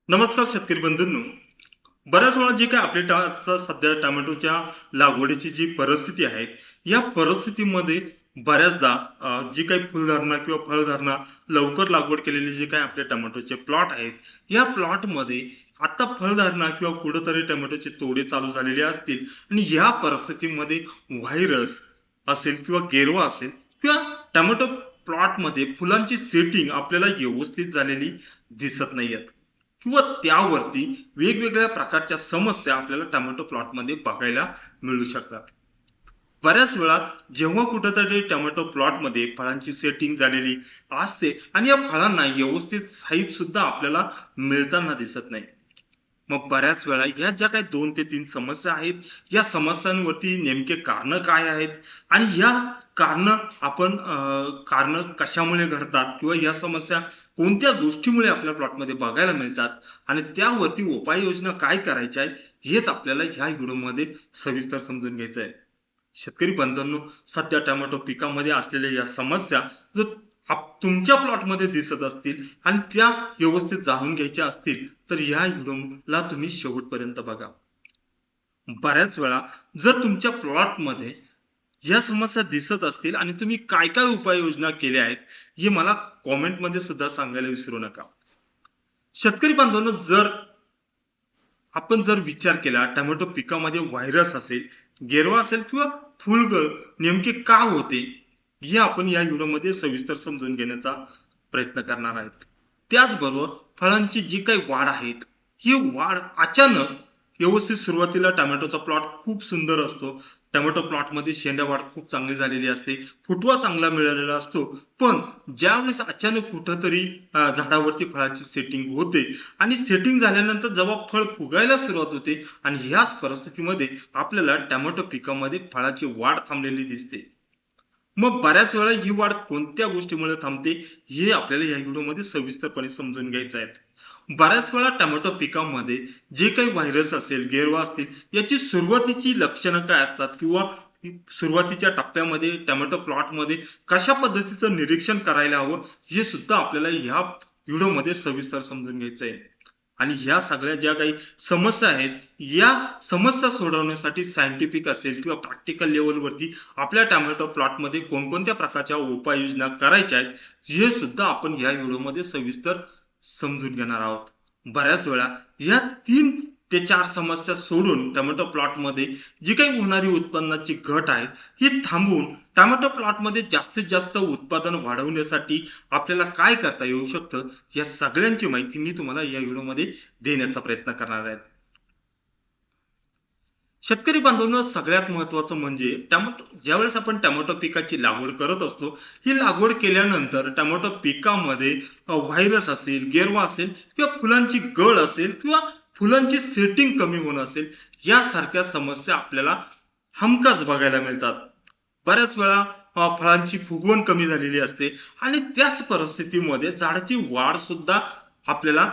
नमस्कार शेतकरी बंधूंनो. बऱ्याच वेळा जे काही आपल्या आता सध्या टोमॅटोच्या लागवडीची जी परिस्थिती आहे, या परिस्थितीमध्ये बऱ्याचदा जी काही फुलधारणा किंवा फळधारणा लवकर लागवड केलेले जे काही आपले टोमॅटोचे प्लॉट आहेत, या प्लॉटमध्ये आता फळधारणा किंवा कुठंतरी टोमॅटोचे तोडे चालू झालेले असतील आणि या परिस्थितीमध्ये व्हायरस असेल किंवा गेरवा असेल किंवा टोमॅटो प्लॉटमध्ये फुलांची सेटिंग आपल्याला व्यवस्थित झालेली दिसत नाहीयेत किंवा त्यावरती वेगवेगळ्या प्रकारच्या समस्या आपल्याला टोमॅटो प्लॉटमध्ये बघायला मिळू शकतात. बऱ्याच वेळा जेव्हा कुठंतरी टोमॅटो प्लॉटमध्ये फळांची सेटिंग झालेली असते आणि या फळांना व्यवस्थित साईज सुद्धा आपल्याला मिळताना दिसत नाही. मग बऱ्याच वेळा या ज्या काही 2 ते 3 समस्या आहेत, या समस्यांवरती नेमके कारण काय आहेत आणि या कारण आपण कारण कशामुळे घडतात किंवा या समस्या कोणत्या गोष्टीमुळे आपल्या प्लॉटमध्ये बघायला मिळतात आणि त्यावरती उपाययोजना काय करायच्या आहेत, हेच आपल्याला ह्या व्हिडिओमध्ये सविस्तर समजून घ्यायचं आहे. शेतकरी बांधवांनो, सध्या टोमॅटो पिकामध्ये असलेल्या या समस्या जर तुमच्या प्लॉटमध्ये दिसत असतील आणि त्या व्यवस्थित जाणून घ्यायच्या असतील तर या व्हिडिओला तुम्ही शेवटपर्यंत बघा. बऱ्याच वेळा जर तुमच्या प्लॉटमध्ये या समस्या दिसत असतील आणि तुम्ही काय काय उपाययोजना केल्या आहेत, हे मला कॉमेंटमध्ये सुद्धा सांगायला विसरू नका. शेतकरी बांधवांनो, जर विचार केला टोमॅटो पिकामध्ये व्हायरस असेल, गेरवा असेल किंवा फुलगळ नेमके का होते, हे आपण या व्हिडिओमध्ये सविस्तर समजून घेण्याचा प्रयत्न करणार आहेत. त्याचबरोबर फळांची जी काही वाढ आहेत, ही वाढ अचानक व्यवस्थित सुरुवातीला टोमॅटोचा प्लॉट खूप सुंदर असतो. टोमॅटो प्लॉटमध्ये शेंडा वाढ खूप चांगली झालेली असते, फुटवा चांगला मिळालेला असतो. पण ज्यावेळेस अचानक कुठंतरी झाडावरती फळाची सेटिंग होते आणि सेटिंग झाल्यानंतर जेव्हा फळ फुगायला सुरुवात होते आणि ह्याच परिस्थितीमध्ये आपल्याला टोमॅटो पिकामध्ये फळाची वाढ थांबलेली दिसते. मग बऱ्याच वेळा ही वाढ कोणत्या गोष्टीमुळे थांबते, हे आपल्याला या व्हिडिओमध्ये सविस्तरपणे समजून घ्यायचं आहे. बऱ्याच वेळा टोमॅटो पिकामध्ये जे काही व्हायरस असेल, गेरवा असतील, याची सुरुवातीची लक्षणं काय असतात किंवा सुरुवातीच्या टप्प्यामध्ये टोमॅटो प्लॉटमध्ये कशा पद्धतीचं निरीक्षण करायला हवं, हे सुद्धा आपल्याला ह्या व्हिडिओमध्ये सविस्तर समजून घ्यायचं आहे. आणि ह्या सगळ्या ज्या काही समस्या आहेत, या समस्या सोडवण्यासाठी सायंटिफिक असेल किंवा प्रॅक्टिकल लेवलवरती आपल्या टोमॅटो प्लॉटमध्ये कोणकोणत्या प्रकारच्या उपाययोजना करायच्या आहेत, हे सुद्धा आपण या व्हिडिओमध्ये सविस्तर समजून घेणार आहोत. बऱ्याच वेळा या 3 ते 4 समस्या सोडून टोमॅटो प्लॉटमध्ये जी काही होणारी उत्पन्नाची घट आहे, ही थांबवून टोमॅटो प्लॉटमध्ये जास्तीत जास्त उत्पादन वाढवण्यासाठी आपल्याला काय करता येऊ शकतं, या सगळ्यांची माहिती मी तुम्हाला या व्हिडिओमध्ये देण्याचा प्रयत्न करणार आहे. शेतकरी बांधवांनो, सगळ्यात महत्वाचं म्हणजे ज्यावेळेस आपण टोमॅटो पिकाची लागवड करत असतो, ही लागवड केल्यानंतर टोमॅटो पिकामध्ये व्हायरस असेल, गेरवा असेल किंवा फुलांची गळ असेल किंवा फुलांची सेटिंग कमी होणं असेल, यासारख्या समस्या आपल्याला हमखास बघायला मिळतात. बऱ्याच वेळा फळांची फुगवण कमी झालेली असते आणि त्याच परिस्थितीमध्ये झाडाची वाढ सुद्धा आपल्याला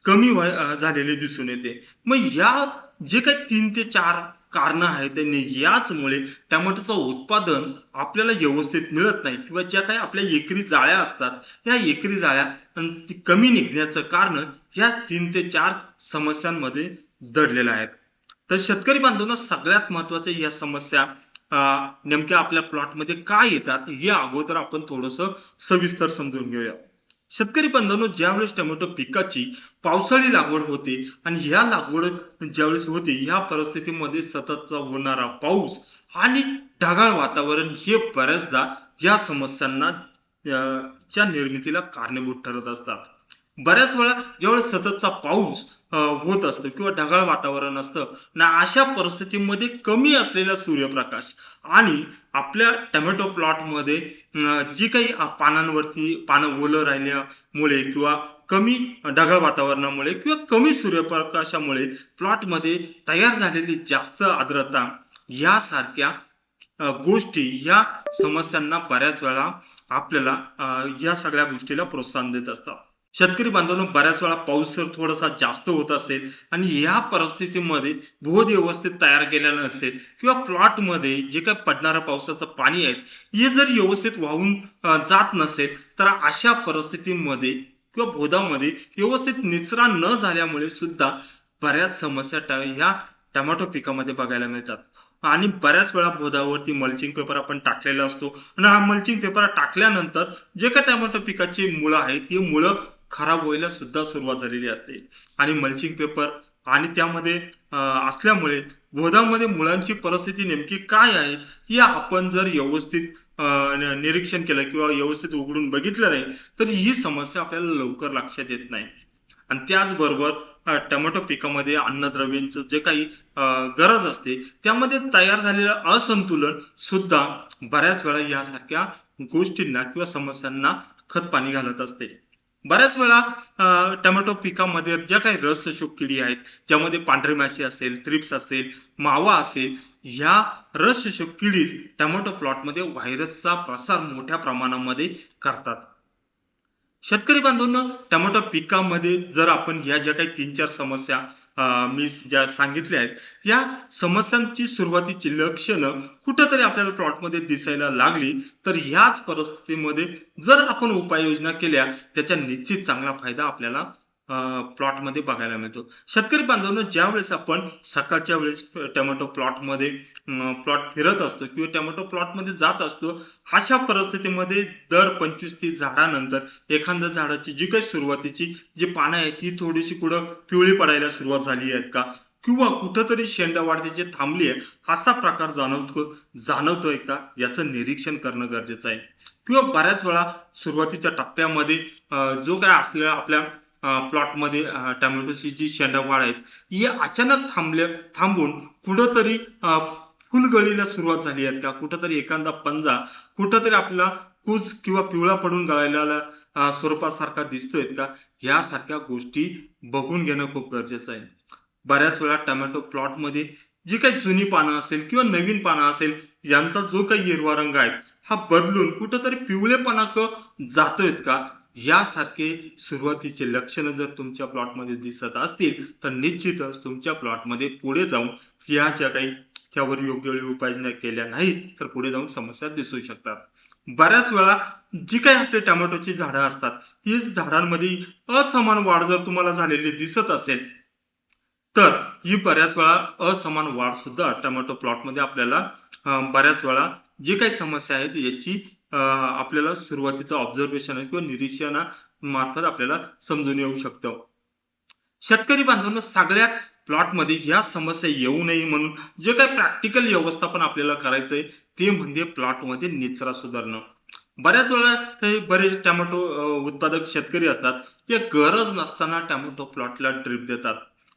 कमी झालेली दिसून येते. मग या जे काही 3 ते 4 कारण आहेत, त्यांनी याचमुळे टोमॅटोचं उत्पादन आपल्याला व्यवस्थित मिळत नाही किंवा ज्या काही आपल्या एकरी जाळ्या असतात, या एकरी जाळ्या कमी निघण्याचं कारण या 3 ते 4 समस्यांमध्ये दडलेल्या आहेत. तर शेतकरी बांधवांना सगळ्यात महत्वाच्या या समस्या नेमक्या आपल्या प्लॉटमध्ये काय येतात, हे अगोदर आपण थोडस सविस्तर समजून घेऊया. शेतकरी बांधवांनो, ज्यावेळेस टोमॅटो पिकाची पावसाळी लागवड होते आणि ह्या लागवड ज्यावेळेस होते, ह्या परिस्थितीमध्ये सततचा होणारा पाऊस आणि ढगाळ वातावरण हे बऱ्याचदा या समस्यांना च्या निर्मितीला कारणीभूत ठरत असतात. बऱ्याच वेळा ज्यावेळेस सततचा पाऊस होत असतो किंवा ढगाळ वातावरण असतं ना, अशा परिस्थितीमध्ये कमी असलेला सूर्यप्रकाश आणि आपल्या टोमॅटो प्लॉटमध्ये जी काही पानांवरती पानं ओलं राहिल्यामुळे किंवा कमी ढगाळ वातावरणामुळे किंवा कमी सूर्यप्रकाशामुळे प्लॉटमध्ये तयार झालेली जास्त आर्द्रता, यासारख्या गोष्टी या समस्यांना बऱ्याच वेळा आपल्याला या सगळ्या गोष्टीला प्रोत्साहन देत असतात. शेतकरी बांधवांनो, बऱ्याच वेळा पाऊस जर थोडासा जास्त होत असेल आणि या परिस्थितीमध्ये भोद व्यवस्थित तयार केलेला नसेल किंवा प्लॉट मध्ये जे काही पडणारं पावसाचं पाणी आहे, हे जर व्यवस्थित वाहून जात नसेल, तर अशा परिस्थितीमध्ये किंवा बोधामध्ये व्यवस्थित निचरा न झाल्यामुळे सुद्धा बऱ्याच समस्या ह्या टोमॅटो पिकामध्ये बघायला मिळतात. आणि बऱ्याच वेळा बोधावरती मल्चिंग पेपर आपण टाकलेला असतो आणि हा मल्चिंग पेपर टाकल्यानंतर जे काही टोमॅटो पिकाची मुळं आहेत ही मुळं खराब व्हायला सुद्धा सुरुवात झालेली असते. आणि मल्चिंग पेपर आणि त्यामध्ये असल्यामुळे बोधामध्ये मुळांची परिस्थिती नेमकी काय आहे ही आपण जर व्यवस्थित निरीक्षण केलं किंवा व्यवस्थित उघडून बघितलं नाही तर ही समस्या आपल्याला लवकर लक्षात येत नाही. आणि त्याचबरोबर टोमॅटो पिकामध्ये अन्नद्रव्यांचं जे काही गरज असते त्यामध्ये तयार झालेलं असंतुलन सुद्धा बऱ्याच वेळा यासारख्या गोष्टींना किंवा समस्यांना खत पाणी घालत असते. बऱ्याच वेळा टोमॅटो पिकामध्ये ज्या काही रस शोषक किडी आहेत, ज्यामध्ये पांढरी माशी असेल, थ्रिप्स असेल, मावा असेल, ह्या रस शोषक किडीच टोमॅटो प्लॉटमध्ये व्हायरसचा प्रसार मोठ्या प्रमाणामध्ये करतात. शेतकरी बांधवांनो, टोमॅटो पिकामध्ये जर आपण या ज्या काही 3-4 समस्या मी ज्या सांगितल्या आहेत, या समस्यांची सुरुवातीची लक्षणं कुठंतरी आपल्याला प्लॉटमध्ये दिसायला लागली तर ह्याच परिस्थितीमध्ये जर आपण उपाययोजना केल्या त्याचा निश्चित चांगला फायदा आपल्याला प्लॉटमध्ये बघायला मिळतो. शेतकरी बांधवांनो, ज्या वेळेस आपण सकाळच्या वेळेस टोमॅटो प्लॉटमध्ये प्लॉट फिरत असतो किंवा टोमॅटो प्लॉटमध्ये जात असतो, अशा परिस्थितीमध्ये दर 25-30 झाडानंतर एखाद्या झाडाची जी काही सुरुवातीची जी पानं आहेत ही थोडीशी कुठं पिवळी पडायला सुरुवात झाली आहेत का, किंवा कुठंतरी शेंडा वाढतीची थांबली आहे असा प्रकार जाणवतोय का, याचं निरीक्षण करणं गरजेचं आहे. किंवा बऱ्याच वेळा सुरुवातीच्या टप्प्यामध्ये जो काय असलेला आपल्या प्लॉटमध्ये टोमॅटोची जी शेंडा वाढ आहेत ही अचानक थांबून कुठंतरी फुलगळीला सुरुवात झाली आहे का, कुठंतरी एखादा पंजा कुठंतरी आपल्याला कूज किंवा पिवळा पडून गळालेला स्वरूपासारखा दिसतोय का, यासारख्या गोष्टी बघून घेणं खूप गरजेचं आहे. बऱ्याच वेळा टोमॅटो प्लॉट मध्ये जी काही जुनी पानं असेल किंवा नवीन पानं असेल यांचा जो काही हिरवा रंग आहे हा बदलून कुठंतरी पिवळेपणा जातोय का, यासारखे सुरुवातीचे लक्षणं जर तुमच्या प्लॉटमध्ये दिसत असतील तर निश्चितच तुमच्या प्लॉटमध्ये पुढे जाऊन या ज्या काही त्यावर योग्य वेळी उपाययोजना केल्या नाहीत तर पुढे जाऊन समस्या दिसू शकतात. बऱ्याच वेळा जी काही आपली टोमॅटोची झाडं असतात ही झाडांमध्ये असमान वाढ जर तुम्हाला झालेली दिसत असेल तर ही बऱ्याच वेळा असमान वाढ सुद्धा टोमॅटो प्लॉट मध्ये आपल्याला बऱ्याच वेळा जी काही समस्या आहेत याची आपल्याला सुरुवातीचं ऑब्झर्वेशन किंवा निरीक्षणामार्फत आपल्याला समजून येऊ शकतं. शेतकरी बांधवांना सगळ्यात प्लॉट मध्ये ह्या समस्या येऊ नये म्हणून जे काही प्रॅक्टिकल व्यवस्थापन आपल्याला करायचंय ते म्हणजे प्लॉट मध्ये निचरा सुधारणं. बऱ्याच वेळा हे बरेच टोमॅटो उत्पादक शेतकरी असतात ते गरज नसताना टोमॅटो प्लॉटला ड्रिप देतात.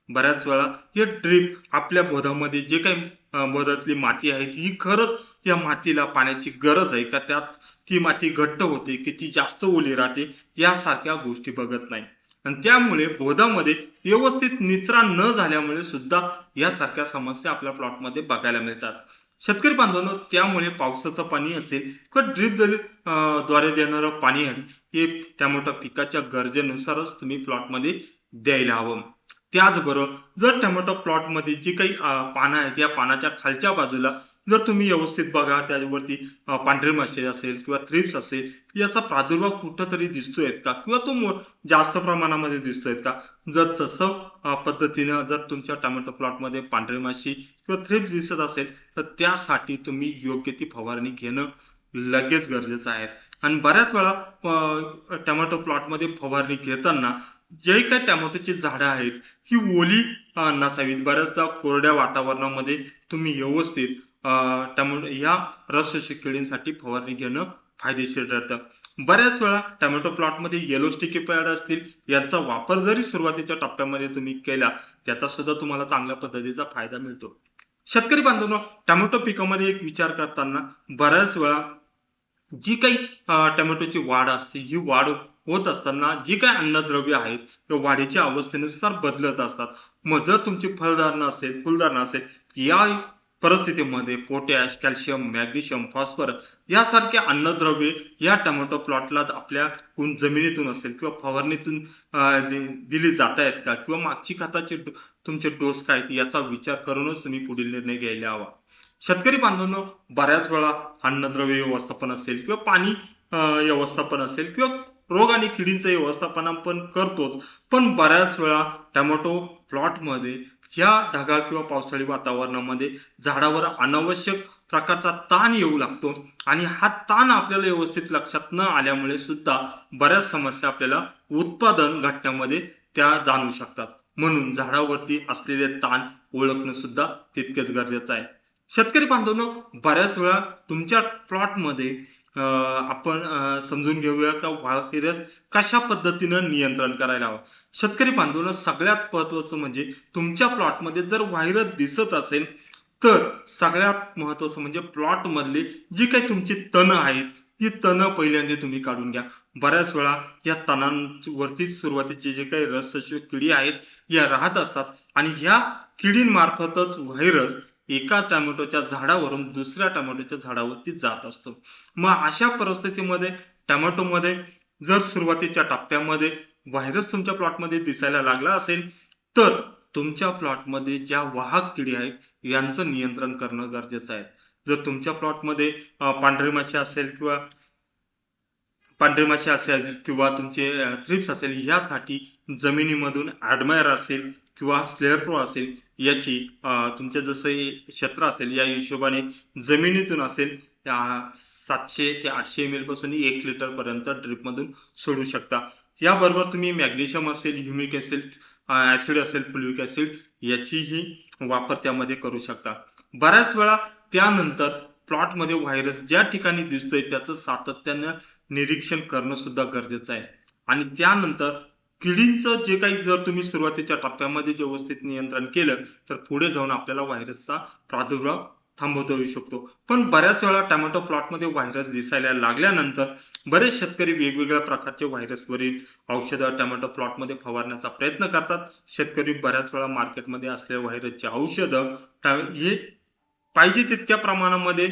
बऱ्याच वेळा हे ड्रिप आपल्या बोधामध्ये जे काही बोधातली माती आहे ही खरंच त्या मातीला पाण्याची गरज आहे का, त्यात ती माती घट्ट होते की ती जास्त ओली राहते, यासारख्या गोष्टी बघत नाही. आणि त्यामुळे बोधामध्ये व्यवस्थित निचरा न झाल्यामुळे सुद्धा यासारख्या समस्या आपल्या प्लॉटमध्ये बघायला मिळतात. शेतकरी बांधवांनो, त्यामुळे पावसाचं पाणी असेल किंवा ड्रिप द्वारे देणारं पाणी आहे हे टोमॅटो पिकाच्या गरजेनुसारच तुम्ही प्लॉटमध्ये द्यायला हवं. त्याचबरोबर जर टोमॅटो प्लॉट मध्ये जी काही पानं आहेत या पानाच्या खालच्या बाजूला जर तुम्ही व्यवस्थित बघा त्यावरती पांढरी माशी असेल किंवा थ्रिप्स असेल याचा प्रादुर्भाव कुठंतरी दिसतोय का किंवा तो जास्त प्रमाणामध्ये दिसतोय का, जर तसं पद्धतीनं जर तुमच्या टोमॅटो प्लॉट मध्ये पांढरी माशी किंवा थ्रिप्स दिसत असेल तर त्यासाठी तुम्ही योग्य ती फवारणी घेणं लगेच गरजेचं आहे. आणि बऱ्याच वेळा टोमॅटो प्लॉट मध्ये फवारणी घेताना जे काही टोमॅटोची झाडं आहेत ही ओली नसावीत. बऱ्याचदा कोरड्या वातावरणामध्ये तुम्ही व्यवस्थित टोमॅटो या रस शोषक किडींसाठी फवारणी घेणं फायदेशीर ठरतं. बऱ्याच वेळा टोमॅटो प्लॉट मध्ये येलो स्टिकी पॅड असतील यांचा वापर जरी सुरुवातीच्या टप्प्यामध्ये तुम्ही केला त्याचा सुद्धा तुम्हाला चांगल्या पद्धतीचा फायदा मिळतो. शेतकरी बांधवांनो, टोमॅटो पिकामध्ये एक विचार करताना बऱ्याच वेळा जी काही टोमॅटोची वाढ असते ही वाढ होत असताना जी काही अन्नद्रव्य आहेत ते वाढीच्या अवस्थेनुसार बदलत असतात. मग जर तुमची फुलधारणा असेल या परिस्थितीमध्ये पोटॅश, कॅल्शियम, मॅग्नेशियम, फॉस्फरस यासारखे अन्नद्रव्ये या टोमॅटो प्लॉटला आपल्या जमिनीतून असेल किंवा फवारणीतून दिली जात आहेत का, किंवा मागची खताचे तुमचे डोस काय याचा विचार करूनच तुम्ही पुढील निर्णय घ्यायला हवा. शेतकरी बांधवांनो, बऱ्याच वेळा अन्नद्रव्य व्यवस्थापन असेल किंवा पाणी व्यवस्थापन असेल किंवा रोग आणि किडींचं व्यवस्थापन आपण करतोच, पण बऱ्याच वेळा टोमॅटो प्लॉटमध्ये या ढगाळ किंवा पावसाळी वातावरणामध्ये झाडावर अनावश्यक प्रकारचा ताण येऊ लागतो आणि हा ताण आपल्याला व्यवस्थित लक्षात न आल्यामुळे सुद्धा बऱ्याच समस्या आपल्याला उत्पादन घटण्यामध्ये त्या जाणवू शकतात. म्हणून झाडावरती असलेले ताण ओळखणं सुद्धा तितकेच गरजेचं आहे. शेतकरी बांधवांनो, बऱ्याच वेळा तुमच्या प्लॉटमध्ये आपण समजून घेऊया का व्हायरस कशा पद्धतीनं नियंत्रण करायला हवं. शेतकरी बांधवांनो, सगळ्यात महत्वाचं म्हणजे तुमच्या प्लॉटमध्ये जर व्हायरस दिसत असेल तर सगळ्यात महत्वाचं म्हणजे प्लॉट मधली जी काही तुमची तण आहेत ती तण पहिल्यांदा तुम्ही काढून घ्या. बऱ्याच वेळा या तणांवरती सुरुवातीचे जे काही रसशोषक किडी आहेत या राहत असतात आणि ह्या किडींमार्फतच व्हायरस एका टोमॅटोच्या झाडावरून दुसऱ्या टोमॅटोच्या झाडावरती जात असतो. मग अशा परिस्थितीमध्ये टोमॅटोमध्ये जर सुरुवातीच्या टप्प्यामध्ये व्हायरस तुमच्या प्लॉटमध्ये दिसायला लागला असेल तर तुमच्या प्लॉटमध्ये ज्या वाहक किडी आहेत यांचं नियंत्रण करणं गरजेचं आहे. जर तुमच्या प्लॉटमध्ये पांढरी माशी असेल किंवा तुमचे थ्रिप्स असेल, यासाठी जमिनीमधून ऍडमायर असेल किंवा स्लेअर प्रो असेल याची तुमच्या जसं क्षेत्र असेल या हिशोबाने जमिनीतून असेल 700 ते 800 ml पासून 1 लिटर पर्यंत ड्रिप मधून सोडू शकता. याबरोबर तुम्ही मॅग्नेशियम असेल, ह्युमिक ऍसिड असेल, फ्लुइक ऍसिड याचीही वापर त्यामध्ये करू शकता. बऱ्याच वेळा त्यानंतर प्लॉट मध्ये व्हायरस ज्या ठिकाणी दिसतोय त्याचं सातत्यानं निरीक्षण करणं सुद्धा गरजेचं आहे आणि त्यानंतर किडींचं जे काही जर तुम्ही सुरुवातीच्या टप्प्यामध्ये व्यवस्थित नियंत्रण केलं तर पुढे जाऊन आपल्याला व्हायरसचा प्रादुर्भाव थांबवता येऊ शकतो. पण बऱ्याच वेळा टोमॅटो प्लॉटमध्ये व्हायरस दिसायला लागल्यानंतर बरेच शेतकरी वेगवेगळ्या प्रकारचे व्हायरसवरील औषधं टोमॅटो प्लॉटमध्ये फवारण्याचा प्रयत्न करतात. शेतकरी बऱ्याच वेळा मार्केटमध्ये असलेल्या व्हायरसचे औषधं हे पाहिजे तितक्या प्रमाणामध्ये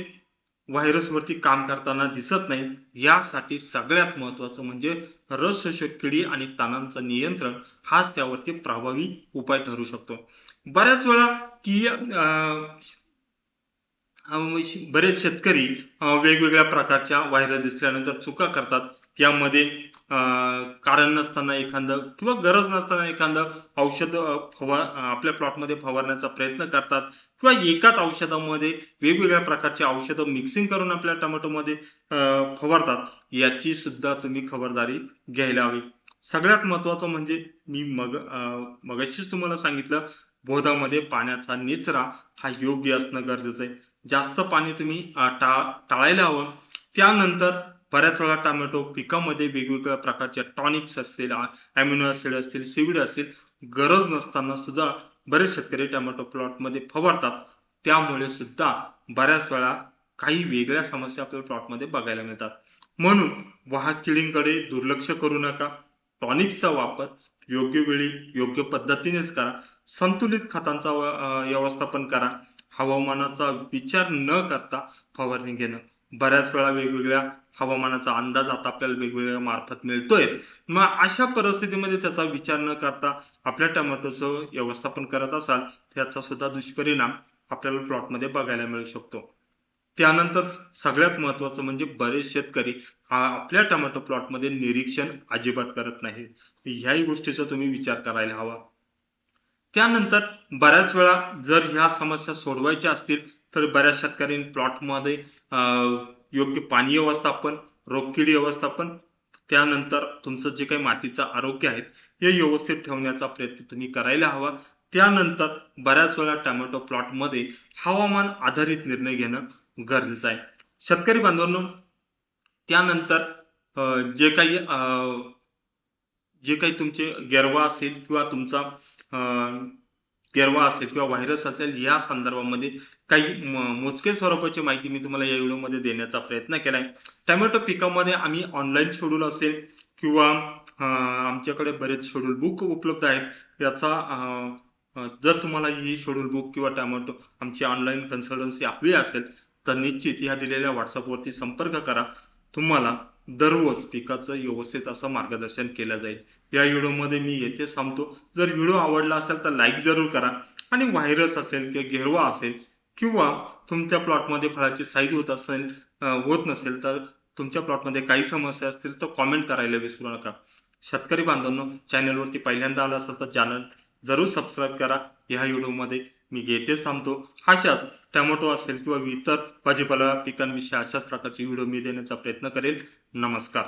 व्हायरसवरती काम करताना दिसत नाही. यासाठी सगळ्यात महत्वाचं म्हणजे रस शोषक किडी आणि तणांचं नियंत्रण हाच त्यावरती प्रभावी उपाय ठरू शकतो. बऱ्याच वेळा की बरेच शेतकरी वेगवेगळ्या प्रकारच्या व्हायरस दिसल्यानंतर चुका करतात. यामध्ये कारण नसताना एखादं किंवा गरज नसताना एखादं औषध आपल्या प्लॉटमध्ये फवारण्याचा प्रयत्न करतात किंवा एकाच औषधामध्ये वेगवेगळ्या प्रकारचे औषधं मिक्सिंग करून आपल्या टोमॅटोमध्ये फवारतात. याची सुद्धा तुम्ही खबरदारी घ्यायला हवी. सगळ्यात महत्वाचं म्हणजे मी मगाशीच तुम्हाला सांगितलं, बोधामध्ये पाण्याचा निचरा हा योग्य असणं गरजेचं आहे. जास्त पाणी तुम्ही टाळायला हवं. त्यानंतर बऱ्याच वेळा टोमॅटो पिकामध्ये वेगवेगळ्या प्रकारच्या टॉनिक्स असतील, अमिनो ऍसिड असतील, सीविड असतील, गरज नसताना सुद्धा बरेच शेतकरी टोमॅटो प्लॉट मध्ये फवारतात. त्यामुळे सुद्धा बऱ्याच वेळा काही वेगळ्या समस्या आपल्या प्लॉट मध्ये बघायला मिळतात. म्हणून वाहक किडींकडे दुर्लक्ष करू नका. टॉनिक्सचा वापर योग्य वेळी योग्य पद्धतीनेच करा. संतुलित खतांचा व्यवस्थापन करा. हवामानाचा विचार न करता फवारणी घेणं. बऱ्याच वेळा वेगवेगळ्या हवामानाचा अंदाज आता आपल्याला वेगवेगळ्या मार्फत मिळतोय. मग अशा परिस्थितीमध्ये त्याचा विचार न करता आपल्या टोमॅटोचं व्यवस्थापन करत असाल त्याचा सुद्धा दुष्परिणाम आपल्याला प्लॉटमध्ये बघायला मिळू शकतो. त्यानंतर सगळ्यात महत्वाचं म्हणजे बरेच शेतकरी आपल्या टोमॅटो प्लॉटमध्ये निरीक्षण अजिबात करत नाही. ह्याही गोष्टीचा तुम्ही विचार करायला हवा. त्यानंतर बऱ्याच वेळा जर ह्या समस्या सोडवायच्या असतील तर बऱ्याच शेतकऱ्यांनी प्लॉटमध्ये योग्य पाणी व्यवस्थापन, रोगकिडी व्यवस्थापन, त्यानंतर तुमचं जे काही मातीचं आरोग्य आहे हे व्यवस्थित ठेवण्याचा प्रयत्न तुम्ही करायला हवा. त्यानंतर बऱ्याच वेळा टोमॅटो प्लॉटमध्ये हवामान आधारित निर्णय घेणं गरजेचं आहे. शेतकरी बांधवांनो, त्यानंतर जे काही तुमचे गेरवा असेल किंवा तुमचा गेरवा असेल किंवा व्हायरस असेल या संदर्भामध्ये काही मोजके स्वरूपाची माहिती मी तुम्हाला या व्हिडिओमध्ये देण्याचा प्रयत्न केलाय. टोमॅटो पिकामध्ये आम्ही ऑनलाईन शेड्यूल असेल किंवा आमच्याकडे बरेच शेड्यूल बुक उपलब्ध आहेत. याचा जर तुम्हाला ही शेड्यूल बुक किंवा टोमॅटो आमची ऑनलाईन कन्सल्टन्सी हवी असेल तर निश्चित या दिलेल्या व्हॉट्सअपवरती संपर्क करा. तुम्हाला दररोज पिकाचं व्यवस्थित असं मार्गदर्शन केलं जाईल. या व्हिडिओमध्ये मी येथे थांबतो. जर व्हिडिओ आवडला असेल तर लाईक जरूर करा आणि व्हायरस असेल किंवा घेरवा असेल किंवा तुमच्या प्लॉटमध्ये फळाची साईज होत नसेल तर तुमच्या प्लॉटमध्ये काही समस्या असतील तर कॉमेंट करायला विसरू नका. शेतकरी बांधवांनो, चॅनलवरती पहिल्यांदा आला असाल तर चॅनल जरूर सबस्क्राईब करा. ह्या व्हिडिओमध्ये मी येथेच थांबतो. अशाच टोमॅटो असेल किंवा इतर भाजीपाला पिकांविषयी अशाच प्रकारचे व्हिडिओ मी देण्याचा प्रयत्न करेल. नमस्कार.